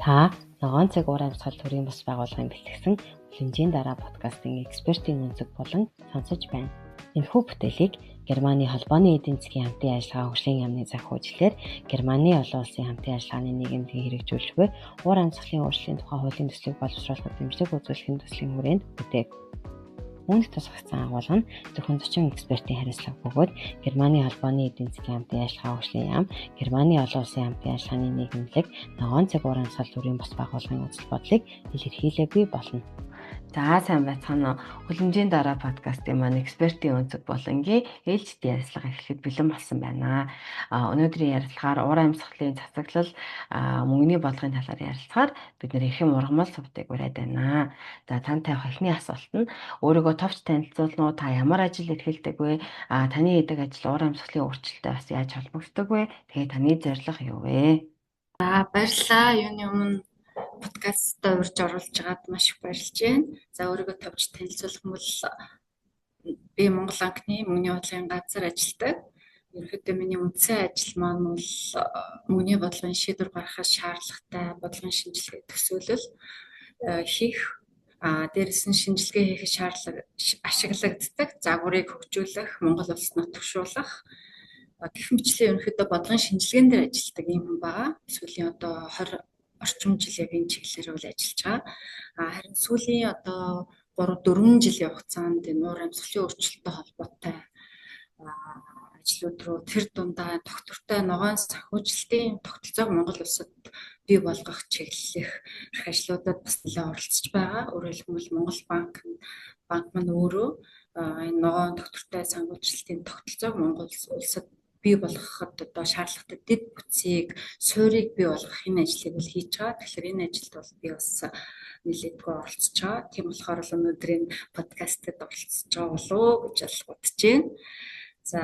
Та ногоон цаг уур амьсгал төрийн бас байгууллагын бэлтгэсэн хэмжээний дараа подкастын экспертийн өнцөг болон сонсож байна. Энэхүү бүтээлийг Германы холбооны эдийн засгийн хамтын ажиллагаа хөгжлийн яамны захиучлаар Германы олон улсын хамтын ажиллагааны нийгэмдээ хэрэгжүүлж буй уур амьсгалын өөрчлөлийн тухай хуулийн төслийг боловсруулахад дэмжлэг үзүүлэхийн төслийн хүрээнд бүтээг. Үүнд тусгацсан агуулга нь зөвхөн 40 экспертийн хариуцлага бөгөөд Германы холбооны эдийн засгийн хамтын ажиллагаа хөгжлийн яам, Германы олон улсын хамтын ажиллагааны нийгэмлэг, ногоон цаг уур амьсгал төрийн бас байгууллагын үзэл бодлыг илэрхийлээгүй болно. За сайн байцгаана уу. Хөлөмжийн дараа подкастын маань экспертийн өнцөг болонгийн ээлжидийн ярилцлага эхлэхэд бэлэн болсон байна. Өнөөдрийн ярилцлагаар уур амьсгалын цацаглал мөнгөний бодлогын талаар ярилцахаар бид нэр эрхэм ургамал сувтыг ураад байна. За тантай авах эхний асуулт нь өөрийгөө товч танилцуулна уу? Та ямар ажил эрхэлдэг вэ? Таны хийдэг ажил уур амьсгалын өөрчлөлтөд бас яаж холбогддог вэ? Тэгээ таны зорилго юу вэ? За баярлалаа. Юуны өмнө подкастта урьж оруулж байгаад маш их баярлж байна. За өөрийгөө товч танилцуулах юм бол би Монгол анхны мөнгөний бодлогын газар ажилладаг. Ерөнхийдөө миний үндсэн ажил маань бол мөнгөний бодлогын шийдвэр гаргахад шаардлагатай бодлогын шинжилгээ төсөөлөл хийх, дээрээс нь шинжилгээ хийхэд ашиглагддаг загварыг хөгжүүлэх, Монгол улс нутагшуулах гэх мэтлэн ерөнхийдөө бодлогын шинжилгээнд дээр ажилладаг юм байгаа. Сүүлийн одоо 20 орчим жил яг энэ чиглэлээр үйл ажиллаж байгаа. Харин сүүлийн одоо 3-4 жилийн хугацаанд энэ уур амьсгалын өөрчлөлттэй холбоотой ажлууд руу тэр дундаа доктортой ногоон санхүүжилтийн тогтолцоог Монгол улсад бий болгох чиглэлийнх ажлуудад бас нэлээд оролцож байгаа. Өөрөөр хэлбэл Монгол банк маань өөрөө энэ ногоон доктортой санхүүжилтийн тогтолцоог Монгол улсад бий болгоход одоо шаардлагатай дэд бүтцийг, суурийг бий болгох энэ ажлыг бол хийж байгаа. Тэгэхээр энэ ажилд бол би бас нэлээдгүй оролцож байгаа. Тийм болохоор л өнөөдөр энэ подкастад оролцож байгаа болов гэж бодож байна. За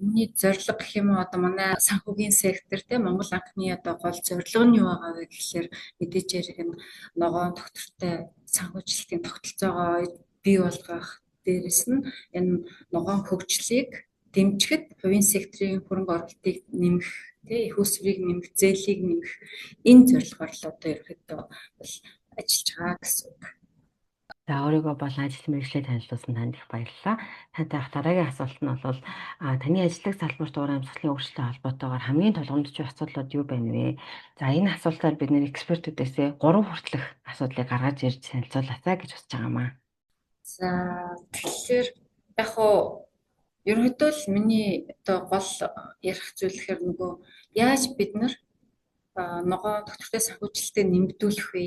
миний зорилго гэх юм уу одоо манай санхүүгийн сектор Монгол анхны одоо гол зорилго нь юу байгаа вэ гэхээр мэдээж хэрэг энэ ногоон доктортой санхүүжилтийн тогтолцоогоо бий болгох, дээрэс нь энэ ногоон хөгжлийг дэмжихэд хувийн секторын хөрөнгө оруулалтыг нэмэх, их усрыг нэмэх, зээлийг нэмэх энэ зорилгоор л одоо ерөөхдөө бол ажиллаж байгаа гэсэн үг. За өөрийгөө бол ажил мэргэжлээ танилцуулсан танд их баярлалаа. Тантай авах дараагийн асуулт нь бол таны ажиллах салбарт уур амьсгалын өөрчлөлттэй холбоотойгоор хамгийн тулгамдж асуудлууд юу байна вэ? За энэ асуултаар бид нэр экспертүүдээс 3 хүртэлх асуудлыг гаргаж ирж танилцуулаасаа гэж бодож байгаамаа. За тэгэхээр яг хоо ерөнхийдөө л миний одоо гол ярих зүйл гэхээр нөгөө яаж бид нар ногоон доктортой санхүүжилтийг нэмэгдүүлэх вэ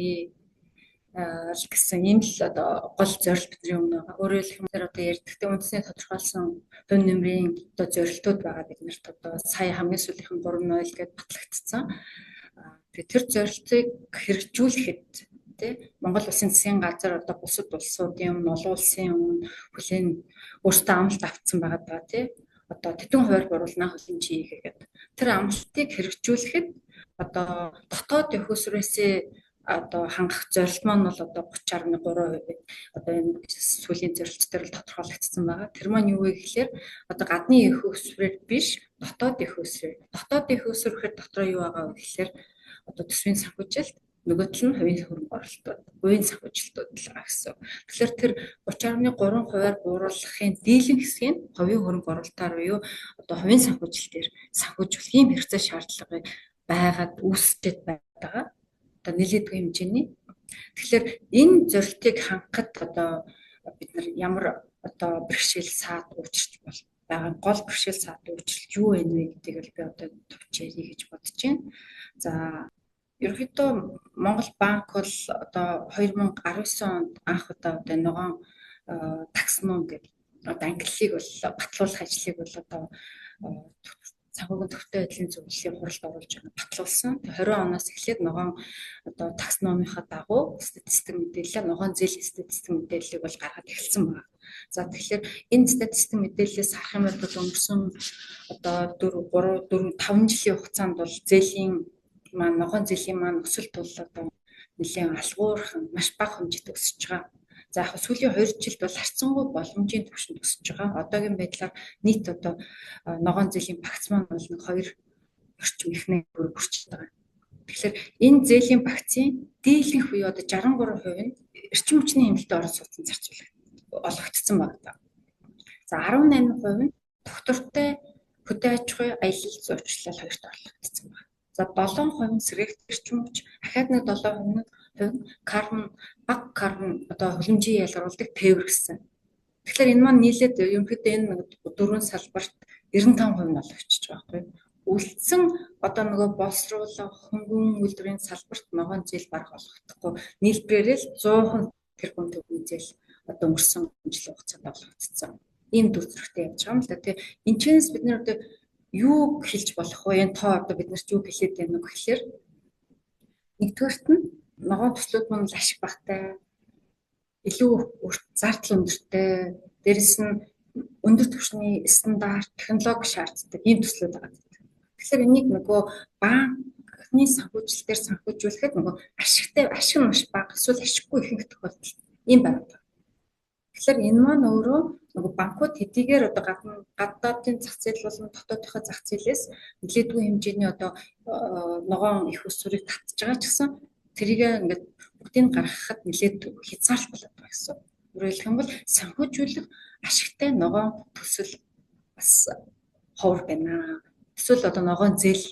гэсэн энэ л одоо гол зорилт бидний өмнө байгаа. Өөрөөр хэлбэл одоо ярьдагтай үндэсний тодорхойлсон дүн нэмрийн одоо зорилтууд байгаа биднэрт одоо сая хамгийн сүүлийнхэн 3.0 гэдээ батлагдсан. Тэгээ тэр зорилтыг хэрэгжүүлэхэд Монгол улсын засгийн газар одоо бусад улсуудын өмнө, олон улсын өмнө хүлээн өөртөө амлалт авсан байгаа одоо тэтгэн хуваар буруулнаа хөлн чийгээ гэдэг. Тэр амлалтыг хэрэгжүүлэхэд одоо дотоод их усрээсээ одоо хангах зорилт маань бол одоо 30.3% одоо энэ сүүлийн зорилт дээр л тодорхойлогдсон байгаа. Тэр маань юу вэ гэхээр одоо гадны их усрээр биш, дотоод их усрээр. Дотоод их усрээр гэхээр дотроо юу байгаа вэ гэхээр одоо төсвийн санхүүжилт, нөгөө тал нь хувийн хөрөнгө оруулалтууд, хувийн санхүүжилтүүд л байгаа гэсэн. Тэгэхээр тэр 30.3% бууруулахын дийлэн хэсгийг хувийн хөрөнгө оруулалтаар буюу одоо хувийн санхүүжилтээр санхүүжүүлэх юм хэрэгцээ шаардлагыг байгаад үүсчихэд байгаа. Одоо нэлээдгүй хэмжээний. Тэгэхээр энэ зорилтыг хангахад одоо бид нар ямар одоо бэрхшээл саад учирч бол байгаа гол бэрхшээл саад учирч юу вэ гэдгийг би одоо товч ярих гэж бодож байна. За ерөнхийдөө Монгол банк бол одоо 2019 онд анх одоо ногоон таксономи гэдэг одоо ангиллыг бол батлуулах ажлыг бол одоо санхүүгийн төвтэй байдлын зөвлөлийн хуралд оруулж батлуулсан. 20 оноос эхлээд ногоон одоо таксономийнхаа дагуу статистик мэдээлэл, ногоон зээл статистик мэдээллийг бол гаргаж эхэлсэн байна. За тэгэхээр энэ статистик мэдээллээс харах юм бол өнгөрсөн одоо 4-5 жилийн хугацаанд бол зээлийн маань ногоон зээлийн маань өсөлт бол одоо нэлээд алгуурхан маш бага хэмжээнд өсөж байгаа. За яг сүүлийн 2 жилд бол харьцангуй боломжийн түвшинд өсөж байгаа. Одоогийн байдлаар нийт одоо ногоон зээлийн багц маань бол 2 орчим ихнээ хүрч байгаа. Тэгэхээр энэ зээлийн вакцины дийлэнх буюу одоо 63% нь эрчим хүчний хэмнэлтэд орон сууцнд олгогдсон байна. За 18% нь доктортой хөдөө аж ахуй аялал зурчлал хоёрт олгогдсон байна. За 7% нь сэргээгт эрчим хүч, ахаад нэг 7% нь карбон, бага карбон одоо хөлөмжийн ялгаруулдаг тээвэр гэсэн. Тэгэхээр энэ маань нийлээд ерөнхийдөө энэ дөрвөн салбарт 95% нь олгогдчихж байгаа байхгүй. Үлдсэн одоо нөгөө боловсруулах хөнгөн үйлдвэрийн салбарт ногоон зээл барах олгохдохгүй нийлбэрээр л 100% тэрбум төгрөгийн зээл одоо өнгөрсөн жил хугацаанд олгогдсон. Ийм төр зөрөгтэй явж байгаа юм л да. Тэгээ энэчнээс бид нэр одоо юу хэлж болох вэ? Энэ тоо одоо бид нарт юу хэлээд байна вэ гэхээр нэгдүгээрт нь ногоон төслүүд маань ашиг багтай, илүү зардал өндөртэй, дээрэс нь өндөр түвшний стандарт, технологи шаарддаг ийм төслүүд байгаа. Тэгэхээр энийг нөгөө банкны санхүүжилтээр санхүүжүүлэхэд нөгөө ашиг нь маш бага, эсвэл ашиггүй ихэнх тохиолдолд ийм байна. Тэгэхээр энэ маань өөрөө нөгөө банкуд хэдийгээр одоо гадаадын зах зээл болон дотоодынхоо зах зээлээс нэлээдгүй хэмжээний одоо ногоон их усурыг татж байгаа ч гэсэн тэрийг ингээд бүгдийг гаргахад нэлээд хязгаарлалт болоод байгаа гэсэн. Өөрөөр хэлэх юм бол санхүүжүүлэх ашигтай ногоон төсөл бас ховор байна. Эсвэл одоо ногоон зээл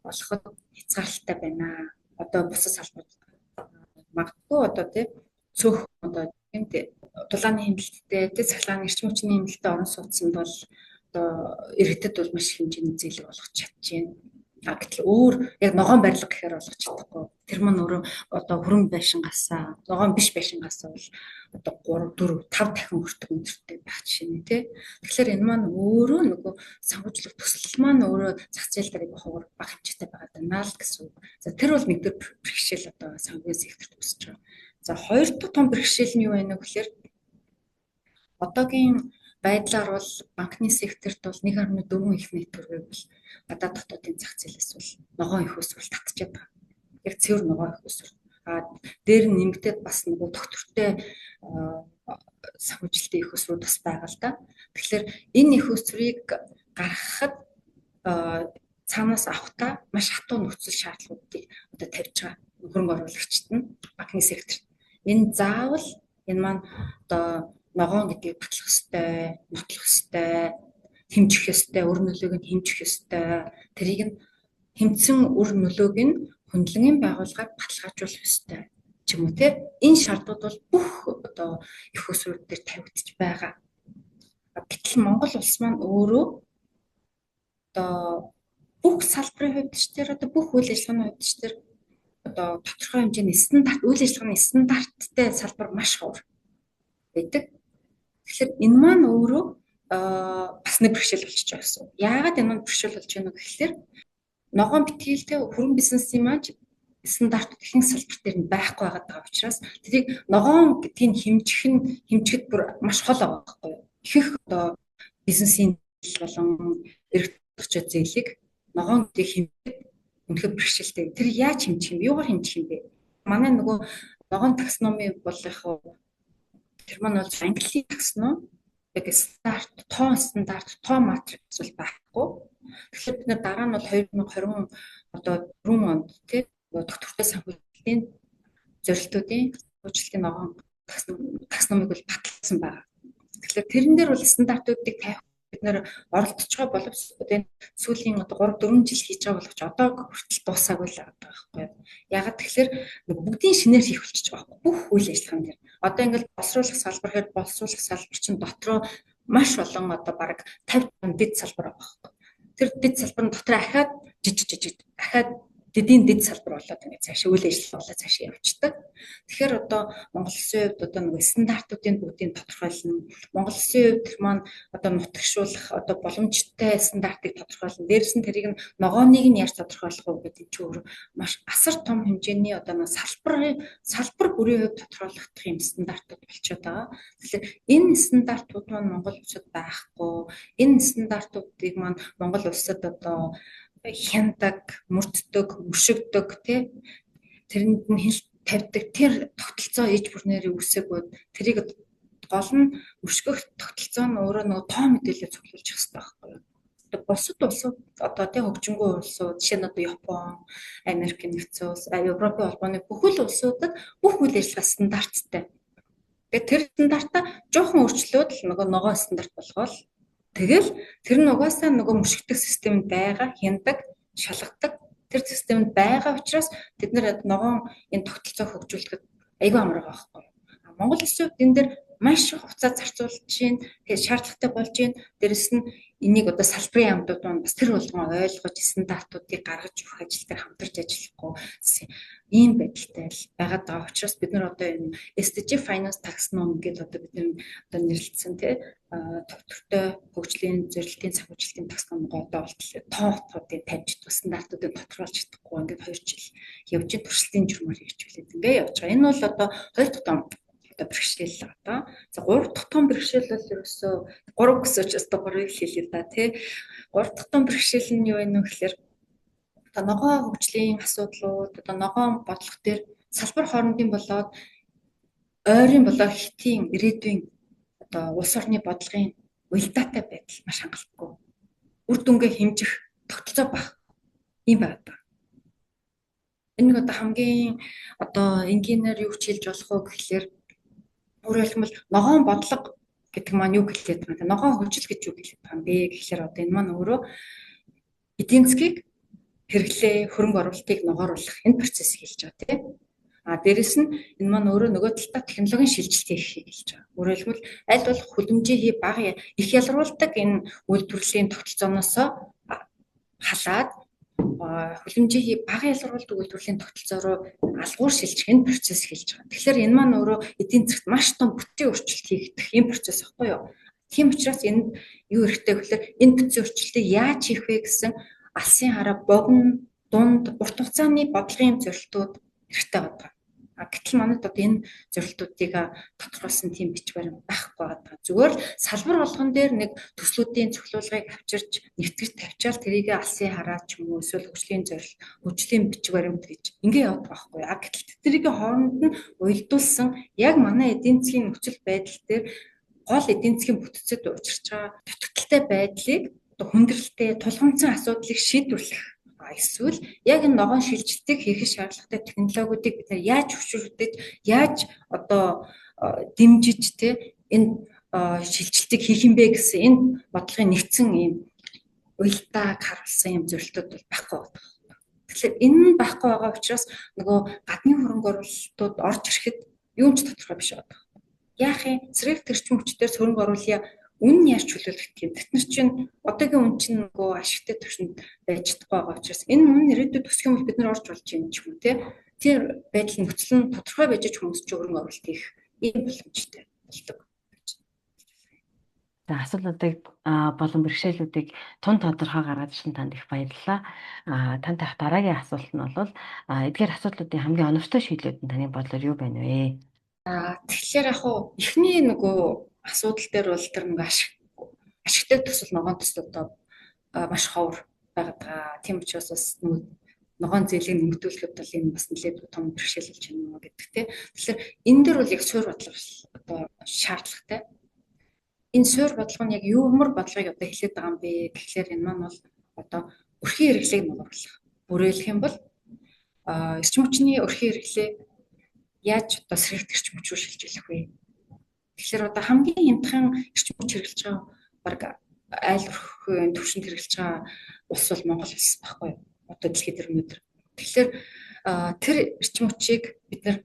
болоход хязгаарлалтай байна. Одоо бусад салбарт магадгүй одоо тийм цөөх одоо тийм дулааны хэмнэлттэй, цахилгааны эрчим хүчний хэмнэлттэй орон сууцнд бол одоо иргэдэд бол маш их хэмжээний зээлийг олгож чадчихээн. Гэтэл өөр яг ногоон барилга гэхээр олгож чадахгүй. Тэр маань өөрөө одоо хөрөнгө байшингаасаа, ногоон биш байшингаасаа бол одоо 3, 4, 5 дахин өртөг өндөртэй байх жишээ нь тий. Тэгэхээр энэ маань өөрөө нөгөө санхүүжлэх төсөл маань өөрөө зах зээл дээр ховор бага хэмжээтэй байгаа даа л гэсэн үг. За тэр бол нэгдүгээр бэрхшээл одоо санхүүгийн секторт үүсэж байгаа. За хоёр дахь том бэрхшээл нь юу вэ гэхээр одоогийн байдлаар бол банкны секторт бол 1.4 их төгрөгийг бол гадаад дотоодын зах зээлээс бол ногоон их усвал татчихад байгаа. Яг цэвэр ногоон их усвал. Дээр нь нэмэгдээд бас нөгөө доктортой санхүүжилтийн их усрууд бас байгаа л да. Тэгэхээр энэ их усрыг гаргахад цаанаас авахтаа маш хатуу нөхцөл шаардлагуудыг одоо тавьж байгаа хөрөнгө оруулагчид нь банкны секторт. Энэ заавал энэ маань одоо ногоон гэдгийг батлах ёстой, нотлох ёстой, хэмжих ёстой, өр нөлөөг нь хэмжих ёстой. Тэрийг нь хэмцэн өр нөлөөг нь хөндлөнгийн байгууллагаар баталгаажуулах ёстой ч юм уу те. Энэ шаардлагууд бол бүх одоо их усрууд дээр тавигдчих байгаа. Гэтэл Монгол улс маань өөрөө одоо бүх салбарын хувьд ч тэр одоо бүх үйл ажиллагааны хувьд ч тэр одоо тодорхой хэмжээний стандарт, үйл ажиллагааны стандарттай салбар маш ховор байдаг. Тэгэхээр энэ маань өөрөө бас нэг бэрхшээл болчихж байгаа гэсэн. Яагаад энэ маань бэрхшээл болж байна вэ гэхээр ногоон битгийлтэй хөрөнгө бизнесийн маань стандартууд ихэнх салбар дээр нь байхгүй байгаа учраас тэрийг ногоон гэдгийг хэмжихэд бүр маш хол байгаа байхгүй юу. Ихэнх одоо бизнесийн болон эрхтөгчид зээлийг ногоон гэдгийг хэмжихэд үнэхээр бэрхшээлтэй. Тэр яаж хэмжих юм? Юугаар хэмжих юм бэ? Манай нөгөө ногоон таксономи бол яг тэр маань бол англи таксоном яг стандарт, тоо матрикс бол байхгүй. Тэгэхээр бид нар дараа нь бол 2020 одоо 4 онд тийм доктортой санхүүжилтийн зорилтуудын санхүүжилтийн ногоон таксономыг бол баталсан байна. Тэгэхээр тэрэн дээр бол стандартуудыг тавих бид нэр оролдож байгаа боловч энэ сүүлийн одоо 3-4 жил хийж байгаа боловч одоо хүртэл дуусаагүй л байгаа байхгүй юу. Ягаад тэгэхээр бүгдийн шинээр хийх болчихж байгаа байхгүй бүх үйл ажиллагаан дээр. Одоо ингээл боловсруулах салбар хэрэг боловсруулах салбар чинь дотроо маш олон одоо бараг 50 дэд салбар байгаа байхгүй. Тэр дэд салбар нь дотроо ахаад жижиг ахаад дэдийн дэд салбар болоод ингээд цаашаа үйл ажиллагаа болоод цаашаа явчихдаг. Тэгэхээр одоо Монгол Улсын хувьд одоо нэг стандартуудын бүгдийг тодорхойлно. Монгол Улсын хувьд тэр маань одоо нутагшуулах одоо боломжтой стандартыг тодорхойлно. Дээрээс нь тэрийг нь ногооныг нь яаж тодорхойлох вэ гэдэг чинь өөр маш асар том хэмжээний одоо нэг салбар бүрийн хувьд тодорхойлогдох юм стандартууд болчиход байгаа. Тэгэхээр энэ стандартууд маань Монгол Улсад байхгүй. Энэ стандартуудыг маань Монгол Улсад одоо хяндаг, мөрддөг, мөшөгдөг тий тэрэнд нь хэл тавьдаг тэр тогтолцоо ээж бүрнэрийн үсэгүүд тэрийг гол нь мөшгөх тогтолцоо нь өөрөө нөгөө тоо мэдээлэл цуглуулж явах хэрэгтэй байхгүй юу. бусад улсууд одоо тий хөгжингүй улсууд жишээ нь одоо Япон, Америк нэгдсэн улс, Европын холбооны бүхэл улсуудад бүх үйл ажиллагаа стандарттай. Тэгээд тэр стандартаа жоохон өөрчлөөд л ногоо стандарт болгоол. Тэгэл тэр нь угаасаа мөшгөх системд байгаа, хяндаг, шалгадаг тэр системд байгаа учраас бид нар ногоон энэ тогтолцоог хөгжүүлэхэд айгүй амар байгаа байхгүй. Монгол улсын хувьд энэ дээр маш их хугацаа зарцуулж чинь тэгээд шаардлагатай болж байна. Дээрэс нь энийг одоо салбарын яамдууд маань бас тэр болгон ойлгож стандартуудыг гаргаж өгөх ажил дээр хамтарч ажиллахгүй ийм байдалтай байгаад байгаа учраас бид нар одоо энэ SDG Finance Taxonomy гэдэг одоо бид нар одоо нэрлэлсэн тий төвтөртэй хөгжлийн зөвлөлтийн санхүүжилтийн таксономи одоо болтол тоотуудыг тавьж чадах стандартуудыг тодорхойлж чадахгүй ингээд 2 жил явж туршилтын журмаар хэрэгжүүлээд ингээд явж байгаа. Энэ бол одоо 2 дахь том бэрхшээл одоо за 3 дахь том бэрхшээл бол ерөөсөө 3 гэсэн учраас одоо 3-ыг хэлээ да тий 3 дахь том бэрхшээл нь юу вэ гэхээр одоо ногоо хөгжлийн асуудлууд одоо ногоон бодлого дээр салбар хоорондын болоод ойрын болоо хэтийн ирээдүйн одоо улс орны бодлогын уялдаатай байдал маш хангалтгүй үр дүнгээ хэмжих тогтолцоо баг юм байна. Энэ нэг одоо хамгийн одоо энгийнээр юу ч хэлж болох уу гэхлээр өөрөөр хэлбэл ногоон бодлого гэдэг маань юу хэлээд байгаа юм. Ногоон хөгжил гэж юу хэлээд байгаа юм бэ гэхлээр одоо энэ маань өөрөө эдийн засгийг хэрэглээ, хөрөнгө оруулалтыг ногооруулах энэ процессыг хэлж байгаа тийм. Дээрэс нь энэ маань өөрөө нөгөө талдаа технологийн шилжилтийг хэлж байгаа. Өөрөөр хэлбэл аль болох хүлэмжийн бага их ялруулдаг энэ үйлдвэрлэлийн тогтолцооноос халаад хүлэмжийн бага ялруулдаг үйлдвэрлэлийн тогтолцоо руу алгуур шилжих энэ процесс хэлж байгаа. Тэгэхээр энэ маань өөрөө эдийн засгт маш том бүтцийн өөрчлөлт хийгдэх энэ процесс байхгүй юу? Тийм учраас энэ юу хэрэгтэй гэхээр энэ бүтцийн өөрчлөлтийг яаж хийх вэ гэсэн алсын хараа богино, дунд, урт хугацааны бодлогын зорилтууд хэрэгтэй байдаг. Гэтэл манайд одоо энэ зорилтуудыг тодорхойлсон тийм бичиг баримт байхгүй байгаа. Зүгээр салбар болгон дээр нэг төслүүдийн цохилуулгыг авчирч нэвтгэж тавьчаал тэрийг алсын хараа ч юм уу эсвэл хөгжлийн бичиг баримт гэж ингэ явдаг байхгүй. Гэтэл тэрийг хооронд нь уялдуулсан яг манай эдийн засгийн нөхцөл байдал дээр гол эдийн засгийн бүтцэд учирч байгаа дутагдaltaй байдлыг хүндрэлтэй тулгамдсан асуудлыг шийдвэрлэх эсвэл яг энэ ногоон шилжилтийг хийх шаардлагатай технологиудыг бид нар яаж хөшөөрдөж яаж одоо дэмжиж энэ шилжилтийг хийх юм бэ гэсэн энэ бодлогын нэгдсэн ийм уялдааг харуулсан юм зорилтууд бол байхгүй байна. Тэгэхээр энэ нь байхгүй байгаа учраас нөгөө гадны хөрөнгө оруулалтууд орж ирэхэд юу ч тодорхой биш байна. Яах юм? Зэрэг төрчин хүчээр хөрөнгө оруулъя үн яаж чөлөөлөх юм. Тэд нар чинь одоогийн үн чинь нөгөө ашигтай түвшинд байж чадахгүй байгаа учраас энэ үн ирээдүйд төсөх юм бол бид нар орж болж юм ч юм уу тэр байдлын нөхцөл нь тодорхой байж хүмүүс ч хөрөнгө оруулалт хийх ийм боломжтой болдог. За асуудлуудыг болон бэрхшээлүүдийг тун тодорхой гаргаж ирсэн танд их баярлалаа. Танд тавих дараагийн асуулт нь бол эдгээр асуудлуудын хамгийн оновчтой шийдлүүд нь таны бодлоор юу байна вэ? Тэгэхээр яг хуу эхний нөгөө асуудал дээр бол тэр нэг ашигтай төсөл ногоон төсөл одоо маш ховор байгаа. Тийм учраас бас ногоон зээлийг нэмэгдүүлэхэд бол энэ бас нэлээд том бэрхшээл болж байна гэдэг тийм. Тэгэхээр энэ дээр бол яг суурь бодлого одоо шаардлагатай. Энэ суурь бодлого нь яг юмар бодлогыг одоо хэлээд байгаа юм бэ гэхлээр энэ маань бол одоо өрхийн хэрэглээг ногооруулах. Бүрээлэх юм бол эрчим хүчний өрхийн хэрэглээ яаж одоо сэргийгт эрчим хүч рүү шилжүүлэх вэ? Тэгэхээр одоо хамгийн хямдхан эрчим хүч хэрэглэж байгаа баг айл өрхийн төвшөнд хэрэглэж байгаа улс бол Монгол улс байхгүй юу? Одоо дэлхийд өнөөдөр. Тэгэхээр тэр эрчим хүчийг бид нар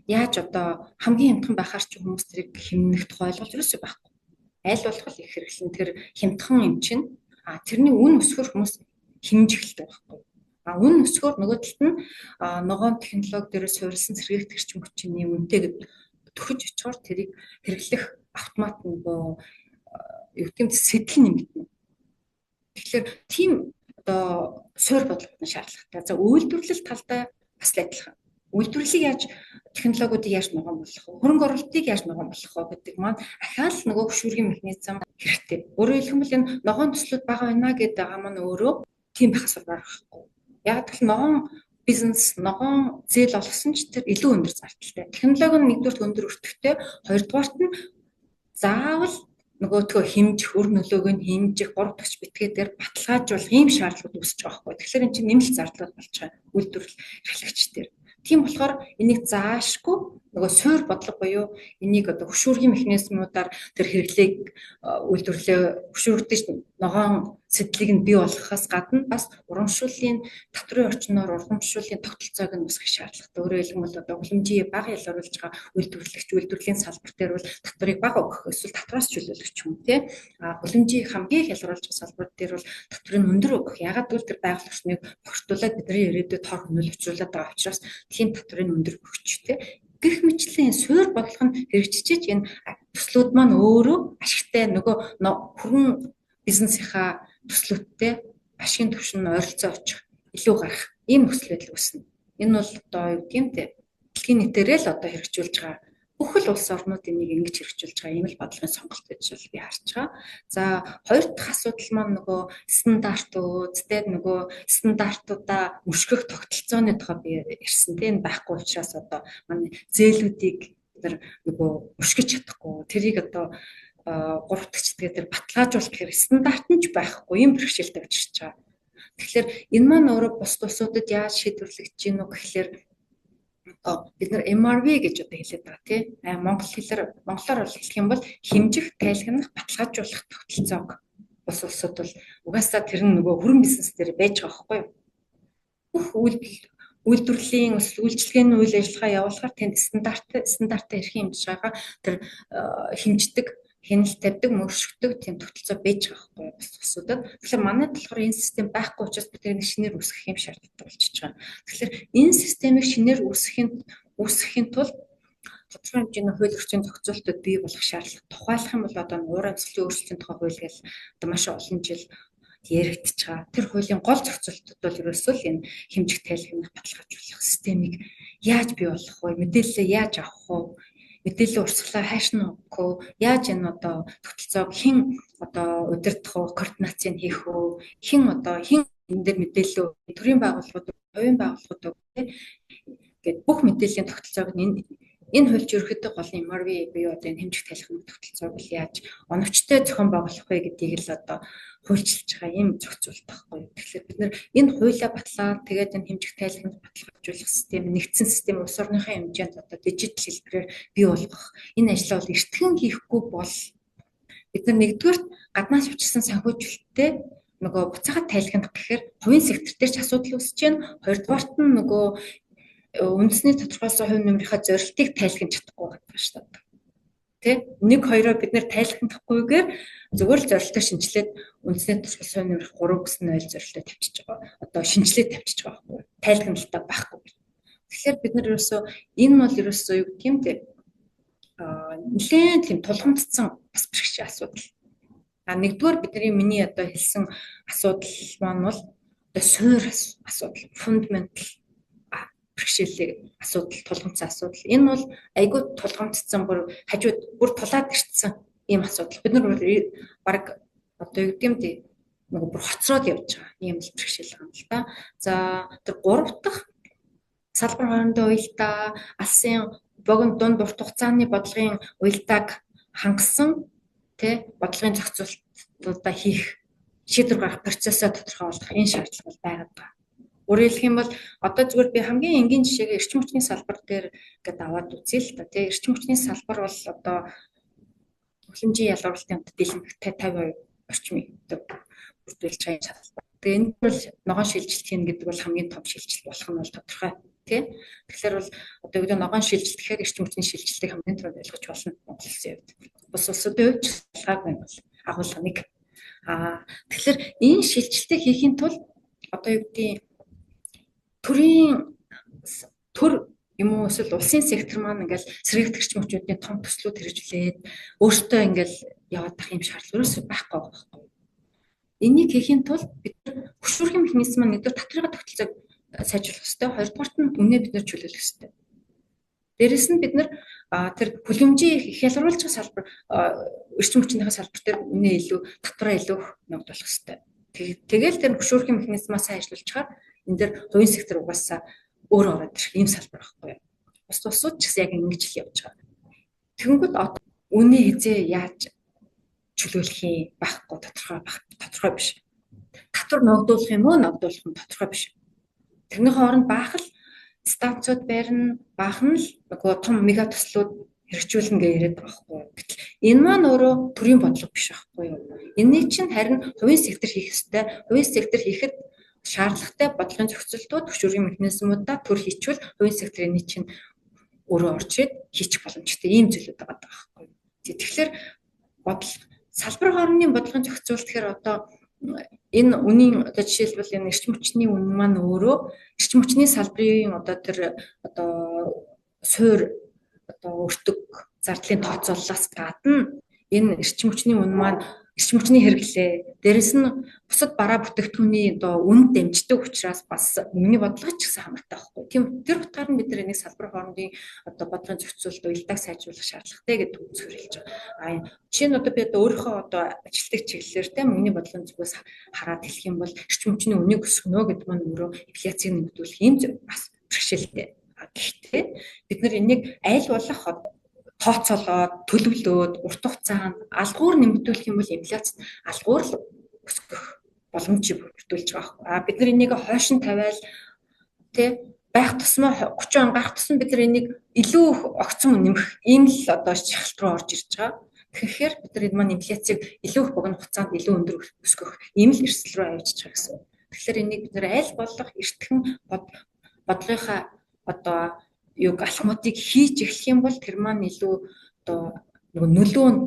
яаж одоо хамгийн хямдхан байхаар ч хүмүүс тэрийг хэмнэх тухай ойлголт ерөөсөй байхгүй. Айл болох их хэрэглэн тэр хямдхан юм чинь тэрний үн өсгөр хүмүүс хэмжих хэрэгтэй байхгүй. Үн өсгөр нөгөө талд нь ногоон технологи дээр суурилсан сэргийгт эрчим хүчний үнэтэйг төхөж очихоор тэрийг хэрэглэх автомат нөгөө юу гэдэм сэтэл нэмэгдэнэ. Тэгэхээр тийм одоо суурь бодлогын шаардлагатай. За үйлдвэрлэл талдаа бас адилхан. Үйлдвэрлэлийг яаж технологиудыг яаж ногоон болгох вэ? Хөрөнгө оруулалтыг яаж ногоон болгох вэ гэдэг маань ахаал нөгөө хөшүүргийн механизм хэрэгтэй. Өөрөөр хэлбэл энэ ногоон төслүүд бага байна гэдэг байгаа маань өөрөө тийм байх асуудал байхгүй. Яг л ногоон бизнес ногоон зээл олгосон ч тэр илүү өндөр зардалтай. Технологи нь нэгдүгürt өндөр өртөгтэй, хоёрдугаарт нь заавал нөгөөдгөө хэмжих, өр нөлөөг нь хэмжих, 3 дахь битгээ дээр баталгаажуулах ийм шаардлага үүсэж байгаа байхгүй. Тэгэхээр эн чинь нэмэлт зардал болж байгаа үйлдвэрлэл эрхлэгчдэр. Тийм болохоор энийг заашгүй нөгөө суур бодлого буюу энийг одоо хөшүүргийн механизмуудаар тэр хэрэглээг үйлдвэрлэлээ хөшүүрдэж ногоон сэтлийг нь бий болгохоос гадна бас урамшууллын татврын орчноор урамшууллын тогтолцоог нь үүсгэх шаардлагатай. Өөрөөр хэлбэл одоо хүлэмжийн бага ялгаруулж байгаа үйлдвэрлэгч үйлдвэрлэлийн салбар дээр бол татврыг бага өгөх эсвэл татвараас чөлөөлөх ч юм уу тий. Хүлэмжийн хамгийн их ялгаруулж байгаа салбар дээр бол татврын өндөр өгөх. Ягаад гэвэл тэр байгаль орчныг бохирдуулаад бидний ирээдүйд тор хөнөөл учруулад байгаа учраас тийм татврын өндөр өгч тий. Гэх мэтчлэн суур бодлого нь хэрэгжиж энэ төслүүд маань өөрөө ашигтай нөгөө хүрэн бизнесийнхаа төслүүдтэй ашигын түвшин ойролцоо очих, илүү гарах ийм нөхцөл байдал үүснэ. Энэ бол одоо юу гэм те дэлхийн нийтээрээ л одоо хэрэгжүүлж байгаа бүхэл улс орнууд энийг ингэж хэрэгжүүлж байгаа ийм л бодлогын сонголт гэж бол би харж байгаа. За хоёр дахь асуудал маань нөгөө стандартууд, тэгээд нөгөө стандартуудаа мөшгөх тогтолцооны тухай би ярьсан. Тийм байхгүй учраас одоо манай зээлүүдийг тэр нөгөө мөшгөж чадахгүй. Тэрийг одоо 3 дахь чиглэлээр тэр баталгаажуулах хэрэг стандарт нь ч байхгүй юм бэрхшээлтэй учирч байгаа. Тэгэхээр энэ маань өөрөө бус улсуудад яаж шийдвэрлэгдэж гинүү гэхлээр бид нар MRV гэж одоо хэлээд байгаа тийм. Монголоор бол хэлэх юм бол хэмжих, тайлгнах, баталгаажуулах тогтолцоог бус улсууд бол угаасаа тэр нь нөгөө хүрэн бизнес дээр байж байгаа байхгүй юу? Бүх үйлдвэрлэлийн үйлчлэгээний үйл ажиллагаа явуулахаар тэнд стандартаа эрхэн хэмжиж байгаа тэр хэмждэг хяналт тавьдаг, мөршгдөг тийм тогтолцоо байж байгаа байхгүй юу бас усуудад. Тэгэхээр манайд болохоор энэ систем байхгүй учраас бид нэг шинээр үүсгэх юм шаардлагатай болчихж байгаа. Тэгэхээр энэ системийг шинээр үүсгэхийн тулд тодорхой хэмжээний хууль эрхтийн зохицуултууд бий болох шаардлага. Тухайлах юм бол одоо уур амьсгалын өөрчлөлтийн тухай хууль гэж одоо маш олон жил яригдчихэж байгаа. Тэр хуулийн гол зохицуултууд бол ерөөсөө л энэ хэмжих, тайлгнах, баталгаажуулах системийг яаж бий болгох вэ? Мэдээлэлээ яаж авах вэ? Мэдээллийн урсгалаа хайш нь өгөх үү? Яаж энэ одоо тогтолцоог хэн одоо удирдах уу? Координацийг хийх үү? Хэн энэ дээр мэдээлэл төрийн байгууллагууд, хувийн байгууллагууд гэдэг бүх мэдээллийн тогтолцоог энэ хуульч ерөөхдөө гол MRV буюу одоо энэ хэмжих тайлхнах тогтолцоог л яаж оновчтой зохион байгуулах вэ гэдгийг л одоо хуульчилж байгаа юм зохицуулт байхгүй. Тэгэхээр бид нэр энэ хуулиа батлаад тэгээд энэ хэмжих тайлхнах баталгаажуулах систем, нэгдсэн систем улс орныхаа хэмжээнд одоо дижитал хэлбэрээр бий болгох энэ ажлаа бол эртхэн хийхгүй бол бид нар нэгдүгээр гаднаас авчирсан санхүүжилттэй нөгөө буцаагаад тайлхнах гэхээр хувийн сектор дээр ч асуудал үүсэж байна. Хоёрдугаарт нь нөгөө үндэсний тодорхойлсон хувь нэмрийнхаа зорилтыг тайлхиж чадахгүй байгаа шүү дээ. Тэ? Нэг хоёроо бид нэр тайлхнахгүйгээр зүгээр л зорилтоо шинжилээд үндэсний тодорхойлсон хувь нэмрих 3 гэсэн 0 зорилтоо тавьчихж байгаа. Одоо шинжилээд тавьчихж байгаа байхгүй. Тайлхналтай байхгүй. Тэгэхээр бид нар ерөөсөө энэ бол ерөөсөө юу гэх юм те нэлээд тийм тулгамдсан бас бэрхшээ асуудал. Нэгдүгээр миний одоо хэлсэн асуудал маань бол одоо суур асуудал, фундаментал бэрхшээлээ асуудал, тулгамдсан асуудал. Энэ бол айгүй тулгамдсан хажууд бүр тулаад ирсэн ийм асуудал. Бид нар баг одоо юу гэдэм те нэг бүр хоцроод явж байгаа ийм л бэрхшээл юм л та. За тэр 3 дахь салбар хоорондоо уялдаа, алсын богино дунд урт хугацааны бодлогын уялдааг хангасан бодлогын зохицуултуудаа хийх, шийдвэр гаргах процессоо тодорхойлох энэ шаардлага бол байгаад байна. Өөрөөр хэлэх юм бол одоо зүгээр би хамгийн энгийн жишээгээ эрчим хүчний салбар дээр гээд аваад үзье л та. Эрчим хүчний салбар бол одоо хүлэмжийн ялгарлалтын хувьд дэлгэнэгтэй 50% орчмыг бүрдүүлж байгаа салбар. Тэгээ энэ бол ногоон шилжилт хийн гэдэг бол хамгийн том шилжилт болох нь бол тодорхой. Тэгэхээр бол одоо үүдээ ногоон шилжилт гэхээр эрчим хүчний шилжилтийг хамгийн түрүүнд ойлгож болно Монгол улсын хувьд. Бус улсуудын хувьд ялгаагүй бол агуулга нэг. Тэгэхээр энэ шилжилтийг хийхин тулд одоо юу гэдэг төр юм уу эсвэл улсын сектор маань ингээл сэргийгдэгч мөчүүдийн том төслүүд хэрэгжүүлээд өөртөө ингээл яваад тах юм шаардлага ерөөсөй байхгүй байхгүй. Энийг хийхин тулд бид хөшүүрхийн механизм маань нэгдүгээр татврын тогтолцоог сайжруулах хэрэгтэй. Хоёрдугаарт нь үнэ бид нар чөлөөлөх хэрэгтэй. Дээрэс нь бид нар тэр хүлэмжийн хялгаруулж байгаа салбар эрчим хүчнийхээ салбар дээр үнэ илүү татвараа илүү ногдуулах хэрэгтэй. Тэгэл тэр хөшүүрхийн механизмаа сайн ажиллуулж чаар энэ дэр хувийн сектор угаасаа өөр ороод ирэх ийм салбар байхгүй юу. Бус усууд ч гэсэн яг ингэж л явж байгаа. Тэгэнгүүт үнэ хизээ яаж чөлөөлөх байхгүй тодорхой биш. Татвар ногдуулах юм уу, ногдуулах нь тодорхой биш. Тэрний хооронд баахал станцууд барина, баахан л нөгөө том мега төслүүд хэрэгжүүлнэ гэж яриад байгаа байхгүй юу. Гэтэл энэ маань өөрөө төрийн бодлого биш байхгүй юу. Энэний чинь харин хувийн сектор хийх ёстой. Хувийн сектор хийхэд шаардлагатай бодлогын зохицолтууд, хөшүүрийн механизмуудаа төр хийчихвэл хувийн сектор энэ чинь өөрөө орж ирээд хийчих боломжтой ийм зүйлүүд байгаа байхгүй юу. Тэгэхээр салбар хоорондын бодлогын зохицуулалт гэхээр одоо энэ үнийн одоо жишээлбэл энэ эрчим хүчний үн маань өөрөө эрчим хүчний салбарын одоо тэр одоо суур одоо өртөг зардлын тооцооллоос гадна энэ эрчим хүчний үн маань эрчим хүчний хэрэглээ дээрэс нь бусад бараа бүтээгдэхүүний одоо үнд дамждаг учраас бас миний бодлого ч гэсэн хамаатай байхгүй. Тийм тэр утгаар нь бид нэг салбар хоорондын одоо бодлогын зохицуулалт уялдааг сайжруулах шаардлагатай гэдэг үзгээр хэлж байгаа. Жишээ нь одоо би өөрийнхөө одоо ажилтдаг чиглэлээр те миний бодлогын зүгээс хараад хэлэх юм бол эрчим хүчний үнийг өсгөнө гэдэг маань өөрөө инфляцийг нэмэгдүүлэх юм бас бэрхшээлтэй. Гэхдээ бид нар энийг аль болох тооцоолоод төлөвлөөд урт хугацаанд алгуур нэмэгдүүлэх юм бол инфляцид алгуур л өсгөх боломжийг бүрдүүлж байгаа. Бид нар энийг хойшин тавиал тий байх тусмаа 30 он гарах тусам бид нар энийг илүү их огцон нэмэх ийм л одоо шахалт руу орж ирж байгаа. Тэгэхээр бид нар энэ маань инфляцийг илүү их богино хугацаанд илүү өндөр өсгөх ийм л эрсдэл рүү авчиж байгаа гэсэн. Тэгэхээр энийг бид нар аль болох эртхэн бодлогынхаа одоо юг алхмуудыг хийж эхлэх юм бол тэр маань илүү одоо нөлөө нь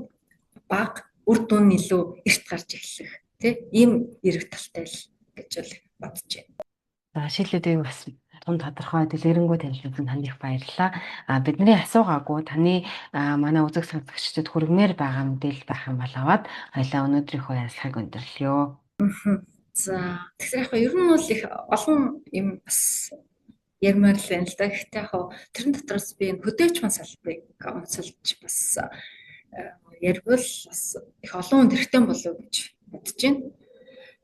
бага, үр дүн нь илүү эрт гарч эхлэх тийм ийм эрэг талтай л гэж бодож байна. За шийдлүүдийг бас тун тодорхой дэлгэрэнгүй танилцуулсан танд их баярлалаа. Бидний асуугаагүй таны манай үзэг сонсогчдод хүргэмээр байгаа мэдээлэл байх юм бол аваад хоёлаа өнөөдрийнхөө ярилцлагыг өндөрлөё. За тэгэхээр яг ер нь бол их олон юм бас ярмаар л байна л да. Гэхдээ яг тэрэн дотроос би энэ хөдөөж мөн салбарыг онцолж бас яригвал бас их олон хүнд хэрэгтэй болов уу гэж бодож байна.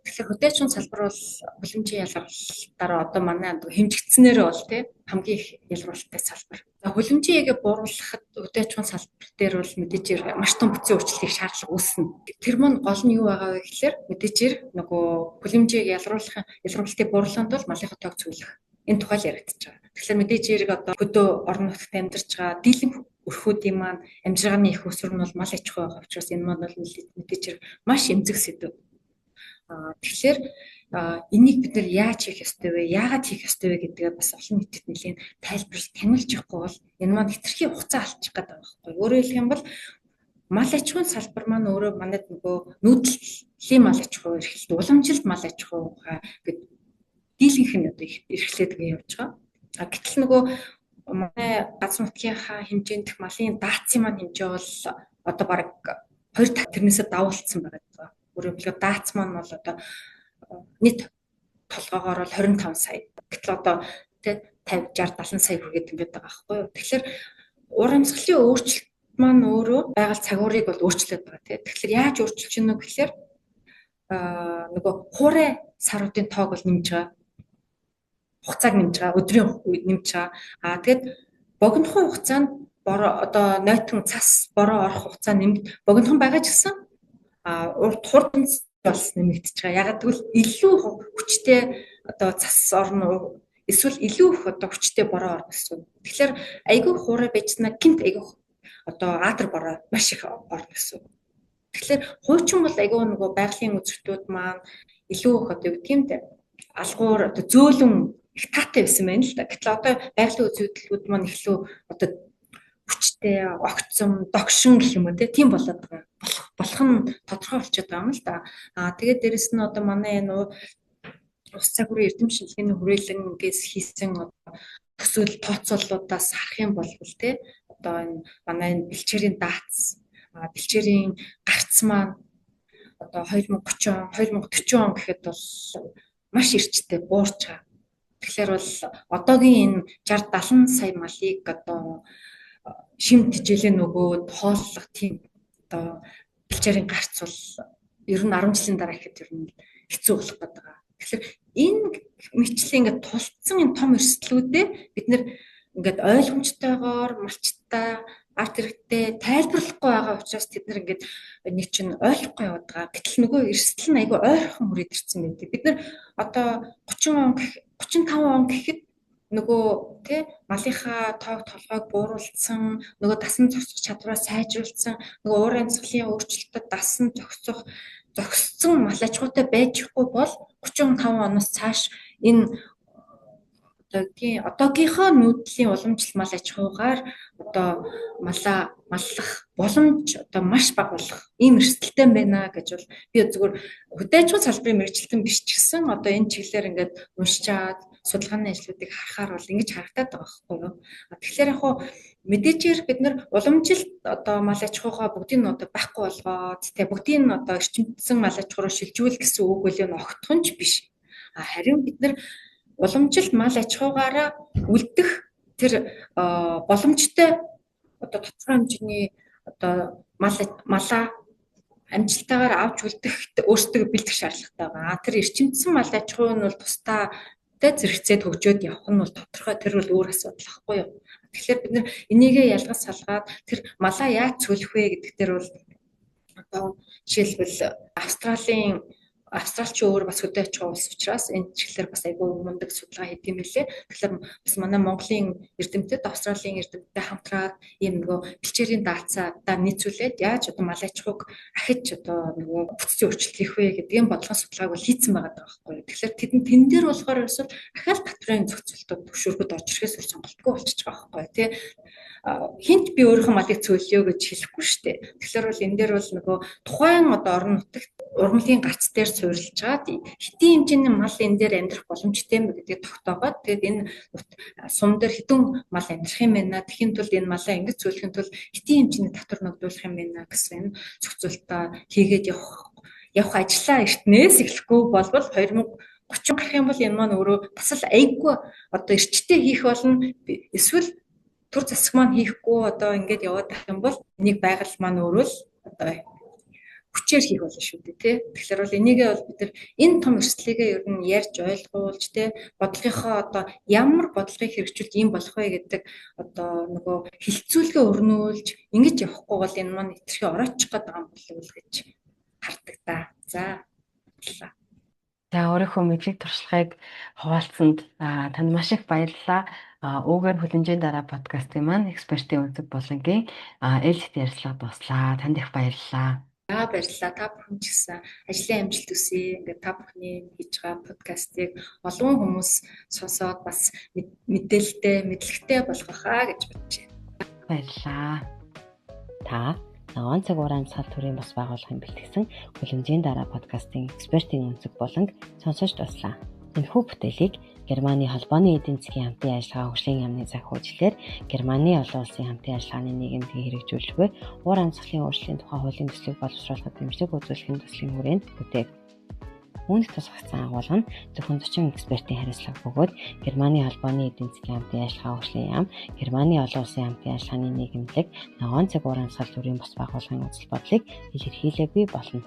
Тэгэхээр хөдөөж мөн салбар бол хөлөмжийн ялгарлалтаараа одоо манай хэмжигдснээр бол тийм хамгийн их ялгарлалтай салбар. За хөлөмжийн ягээ бууруулахад хөдөөж мөн салбар дээр бол мэдээж маш том бүтцийн өөрчлөлтийг шаардлага үүснэ. Тэр мань гол нь юу байгаа вэ гэхээр мэдээж нөгөө хөлөмжийг ялгарлалтыг бууруулахад бол малынхаа тоог цөөлөх энэ тухай яригдчихэж байгаа. Тэгэхээр мэдээж хэрэг одоо хөдөө орон нутагт амьдарч байгаа дийлэнх өрхүүдийн маань амжиргааны их өсвөр нь бол мал аж ахуй байгаа учраас энэ маань бол мэдээж хэрэг маш эмзэг сэдв. Тэгэхээр энийг бид нар яаж хийх ёстой вэ? Яагаад хийх ёстой вэ гэдгээ бас олон нийтэд нэлийн тайлбарлаж танилж явахгүй бол энэ маань хэтэрхий хугацаа алдчих гээд байгаа байхгүй. Өөрөөр хэлэх юм бол мал аж ахуйн салбар маань өөрөө манайд нөгөө нүүдлийн мал аж ахуй эрхлэлт, уламжилт мал аж ахуй гэдэг дийлэнх нь одоо эрхлээд явж байгаа. Гэтэл нөгөө манай газар нутгийнхаа хэмжээнд малын даацын маань хэмжээ бол одоо бараг 2 тэрнээсээ давуулсан байгаа. Өөрөөр хэлбэл даац маань бол одоо нийт толгоогоор бол 25 сая. Гэтэл одоо тэ 50, 60, 70 сая хүргээд ингээд байгаа байхгүй юу. Тэгэхээр уур амьсгалын өөрчлөлт маань өөрөө байгаль цагуурыг бол өөрчлөөд байгаа тийм. Тэгэхээр яаж өөрчилж гинэ вэ гэхээр нөгөө хуурай саруудын тоог бол нэмж байгаа. Хугацааг нэмж байгаа, өдрийн нэмж байгаа. Тэгээд богинохон хугацаанд одоо нойтон цас бороо орох хугацаа нэмэгд богинохон байгаа ч гэсэн урт хурдан бас нэмэгдэж байгаа. Ягаад гэвэл илүү хүчтэй одоо цас орно эсвэл илүү их одоо хүчтэй бороо орно гэсэн. Тэгэхээр айгүй хуурай байжснаа гинт айгүй одоо атар бороо маш их орно гэсэн. Тэгэхээр хуучин бол айгүй нөгөө байгалийн үзэгчдүүд маань илүү их одоо юу гэх юм те алгуур одоо зөөлөн их таатай байсан байна л да. Гэтэл одоо байгалийн үзэгдлүүд маань ихлүү одоо хүчтэй, огцом, догшин гэх юм уу тийм болоод байгаа. Болох нь тодорхой болчиход байгаа юм л да. Тэгээд дээрэс нь одоо манай энэ ус цагуурын эрдэм шинжилгээний хүрээлэнгээс хийсэн төсөөл тооцооллуудаас харах юм бол тий одоо энэ манай энэ бэлчээрийн даац, бэлчээрийн гарц маань одоо 2030 он, 2040 он гэхэд бол маш эрчтэй буурч байгаа. Тэгэхээр бол одоогийн энэ 60-70 сая малыг одоо шим тижээлээ нөгөөд хооллох тийм одоо бэлчээрийн гарц бол ер нь 10 жилийн дараа ихэд ер нь хэцүү болох гэдэг. Тэгэхээр энэ мэтчлээ ингээд тулцсан энэ том эрсдлүүдээ бид нэр ингээд ойлгомжтойгоор малчтай арт иргэдтэй тайлбарлахгүй байгаа учраас тэд нар ингээд нэг чинь ойлгохгүй яваад байгаа. Гэтэл нөгөө эрсдэл нь айгүй ойрхон хүрээд ирсэн байдаг. Бид нар одоо 35 он гэхэд нөгөө тий малынхаа тоог толгойг бууруулсан, нөгөө дасан зогсох чадвараа сайжруулсан, нөгөө уур амьсгалын өөрчлөлтөд дасан зогссон мал аж ахуйтай байж ихгүй бол 35 оноос цааш энэ одоогийнхоо нүүдлийн уламжлалт мал аж ахуйгаар одоо маллах боломж одоо маш бага болох ийм эрсдэлтэй байна гэж бол би зүгээр хөдөө аж ахуй салбарын мэргэжилтэн биш ч гэсэн одоо энэ чиглэлээр ингээд уншиж аваад судалгааны ажлуудыг харахаар бол ингэж харагдаад байгаа байхгүй юу. Тэгэхээр яг хуу мэдээжээр бид нар уламжилт одоо мал аж ахуйгаа бүгдийг нь одоо байхгүй болгоод тэ бүгдийг нь одоо эрчимдсэн мал аж ахуйроо шилжүүл гэсэн үг үл нь огтхон ч биш. Харин бид нар уламжилт мал аж ахуйгаараа үлдэх тэр боломжтой одоо тодорхой хэмжээний одоо малаа амжилтаагаар авч үлдэхэд өөрсдөө бэлдэх шаардлагатай байгаа. Тэр эрчимдсэн мал аж ахуй нь бол тусдаа зэрэгцээд хөгжөөд явах нь бол тодорхой тэр бол өөр асуудал байхгүй юу. Тэгэхээр бид нар энийгээ ялгаж салгаад тэр малаа яаж цөөлөх вэ гэдэг дээр бол одоо жишээлбэл Австралч өөр бас хөдөө аж ахуй улс учраас энэ чиглэлээр бас айгүй мундаг судалгаа хийдэг юм билээ. Тэгэхээр бас манай Монголын эрдэмтэд Австралийн эрдэмтдтэй хамтраад ийм нөгөө бэлчээрийн даацаадаа нийцүүлээд яаж одоо мал аж ахуйг ахиж одоо нөгөө бүтцийн өөрчлөлт хийх вэ гэдэг ийм бодлогын судалгааг бол хийцэн байгаа байхгүй юу. Тэгэхээр тэн дээр болохоор ерөөсөө ахаал татврын зохицуултууд төвшөргөд орж ирэхээс өөр сонголтгүй болчихж байгаа байхгүй юу. Тэ хинт би өөрийнхөө малыг цөөлөё гэж хэлэхгүй шүү дээ. Тэгэхээр бол энэ дээр бол нөгөө тухайн одоо орон нутагт ургамлын гац дээр суурилж чаад хитийн хэмжээний мал энэ дээр амьдрах боломжтой юм гэдгийг тогтоогоод тэгээд энэ сум дээр хідэн мал амьдрах юм байна. Тэхийн тулд энэ малаа ингэж цөөлөхийн тулд хитийн хэмжээний татвар ногдуулах юм байна гэсэн энэ зохицуултаа хийгээд явах ажлаа эртнээс эхлэхгүй болбол 2030 гарах юм бол энэ маань өөрөө бас л айгүй одоо эрчтэй хийх болно. Эсвэл төр засаг маань хийхгүй одоо ингэж яваад байх юм бол энийг байгаль маань өөрөө л одоо хүчээр хийх болно шүү дээ тий. Тэгэхээр бол энийгээ бол бид нар энэ том эрсдлийгээ ер нь ярьж ойлгуулж тий бодлогынхоо одоо ямар бодлогыг хэрэгжүүлж ийм болох вэ гэдэг одоо нөгөө хилцүүлгээ өрнүүлж ингэж явахгүй бол энэ маань итгэхээ ороочих гээд байгаа юм болов уу гэж хардаг да. За баярлалаа. За өөрийнхөө мэдлэг туршлагыг хуваалцсанд танд маш их баярлалаа. Өвгөр хүлэмжийн дараа подкастын маань экспертийн үндэс болонгийн ээлжид ярилцлага дуслаа. Танд их баярлалаа. Баярлалаа. Та бүхэн ч гэсэн ажлын амжилт хүсье. Ингээд та бүхний хийж байгаа подкастыг олон хүмүүс сонсоод бас мэдлэгтэй болгохаа гэж бодож байна. Баярлалаа. Та Ногоон цаг уурын амсгал төрийн бас байгууллагын бэлтгэсэн хүлэмжийн дараа подкастын экспертийн үндэс болонг сонсож дуслаа. Энэхүү бүтээлийг Германы холбооны эдийн засгийн хамтын ажиллагаа хөгжлийн яамны захиучлаар Германы олон улсын хамтын ажиллагааны нийгэмдээ хэрэгжүүлэх буй уур амьсгалын өөрчлөлийн тухай хуулийн төслийг боловсруулахад дэмжлэг үзүүлэхийн төслийн хүрээнд бүтээг. Үүнд тусгацсан агуулга нь зөвхөн 40 экспертийн хариуцлага бөгөөд Германы холбооны эдийн засгийн хамтын ажиллагаа хөгжлийн яам, Германы олон улсын хамтын ажиллагааны нийгэмлэг, Ногоон цаг уурын амсгал төрийн бас байгууллагын үзэл бодлыг илэрхийлээгүй болно.